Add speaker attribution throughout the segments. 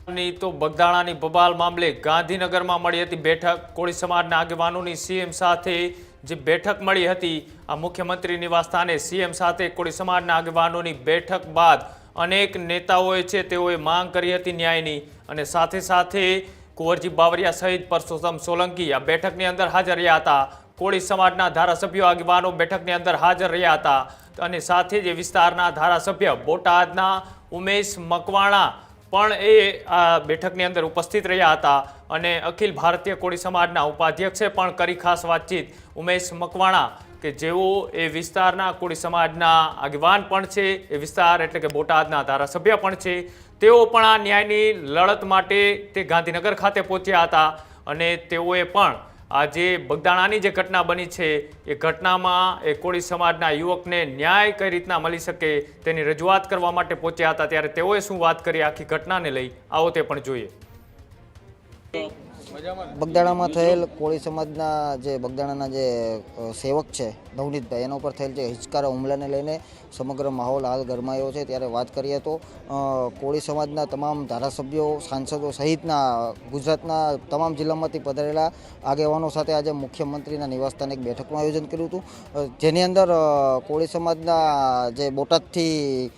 Speaker 1: ની તો બગદાણાની બબાલ મામલે ગાંધીનગરમાં મળી હતી બેઠક। કોળી સમાજના આગેવાનોની સીએમ સાથે જે બેઠક મળી હતી, આ મુખ્યમંત્રી નિવાસસ્થાને સીએમ સાથે કોળી સમાજના આગેવાનોની બેઠક બાદ અનેક નેતાઓએ છે તેઓએ માંગ કરી હતી ન્યાયની, અને સાથે સાથે કુંવરજી બાવરિયા સહિત પરસોત્તમ સોલંકી આ બેઠકની અંદર હાજર રહ્યા હતા। કોળી સમાજના ધારાસભ્યો આગેવાનો બેઠકની અંદર હાજર રહ્યા હતા, અને સાથે જ વિસ્તારના ધારાસભ્ય બોટાદના ઉમેશ મકવાણા પણ આ બેઠકની અંદર ઉપસ્થિત રહ્યા હતા, અને અખિલ ભારતીય કોળી સમાજના ઉપાધ્યક્ષે પણ કરી ખાસ વાતચીત। ઉમેશ મકવાણા કે જેઓ એ વિસ્તારના કોળી સમાજના આગેવાન પણ છે, એ વિસ્તાર એટલે કે બોટાદના ધારાસભ્ય પણ છે, તેઓ પણ આ ન્યાયની લડત માટે તે ગાંધીનગર ખાતે પહોંચ્યા હતા, અને તેઓએ પણ આજે બગદાણાની જે ઘટના બની છે એ ઘટનામાં એ કોળી સમાજના યુવકને ન્યાય કઈ રીતના મળી શકે તેની રજૂઆત કરવા માટે પહોંચ્યા હતા। ત્યારે તેઓએ શું વાત કરી આખી ઘટનાને લઈ, આવો તે પણ જોઈએ।
Speaker 2: બગદાણામાં થયેલ કોળી સમાજના જે બગદાણાના જે સેવક છે નવનીતભાઈ, એના ઉપર થયેલ જે હિચકારા હુમલાને લઈને સમગ્ર માહોલ હાલ ગરમાયો છે। ત્યારે વાત કરીએ તો કોળી સમાજના તમામ ધારાસભ્યો, સાંસદો સહિતના ગુજરાતના તમામ જિલ્લામાંથી પધારેલા આગેવાનો સાથે આજે મુખ્યમંત્રીના નિવાસસ્થાને એક બેઠકનું આયોજન કર્યું હતું, જેની અંદર કોળી સમાજના જે બોટાદથી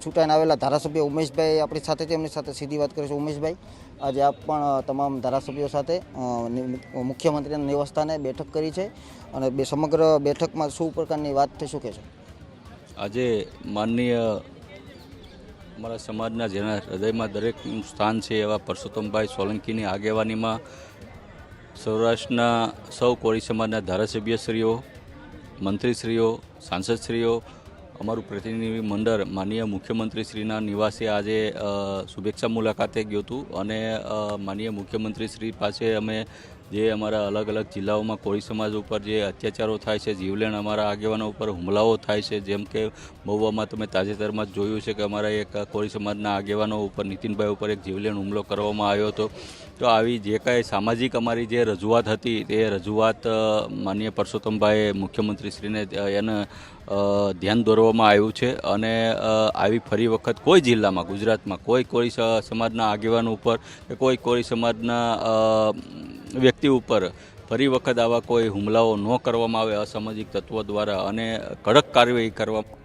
Speaker 2: છૂટાઈને આવેલા ધારાસભ્ય ઉમેશભાઈ આપણી સાથે છે, એમની સાથે સીધી વાત કરીશું। ઉમેશભાઈ, આજે આપ પણ તમામ ધારાસભ્યો સાથે મુખ્યમંત્રીના નિવાસસ્થાને બેઠક કરી છે, અને સમગ્ર બેઠકમાં શું પ્રકારની વાત થઈ, શું કહેશો?
Speaker 3: આજે માનનીય અમારા સમાજના જેના હૃદયમાં દરેકનું સ્થાન છે એવા પરસોત્તમભાઈ સોલંકીની આગેવાનીમાં સૌરાષ્ટ્રના સૌ કોળી સમાજના ધારાસભ્યશ્રીઓ, મંત્રીશ્રીઓ, સાંસદશ્રીઓ, અમારું પ્રતિનિધિ મંડળ માનનીય મુખ્યમંત્રીશ્રીના નિવાસે આજે શુભેચ્છા મુલાકાતે ગયું હતું, અને માનનીય મુખ્યમંત્રીશ્રી પાસે અમે જે અમારા અલગ અલગ જિલ્લાઓમાં કોળી સમાજ ઉપર જે અત્યાચારો થાય છે, જીવલેણ અમારા આગેવાનો ઉપર હુમલાઓ થાય છે, જેમ કે મહુવામાં તમે તાજેતરમાં જ જોયું છે કે અમારા એક કોળી સમાજના આગેવાનો ઉપર, નીતિનભાઈ ઉપર એક જીવલેણ હુમલો કરવામાં આવ્યો હતો। તો આવી જે કાંઈ સામાજિક અમારી જે રજૂઆત હતી તે રજૂઆત માનનીય પરસોત્તમભાઈએ મુખ્યમંત્રીશ્રીને એને ધ્યાન દોરવામાં આવ્યું છે, અને આવી ફરી વખત કોઈ જિલ્લામાં ગુજરાતમાં કોઈ કોળી સમાજના આગેવાનો ઉપર કે કોઈ કોળી સમાજના વ્યક્તિ ઉપર ફરી વખત આવા કોઈ હુમલાઓ ન કરવામાં આવે અસામાજિક તત્વો દ્વારા, અને કડક કાર્યવાહી કરવામાં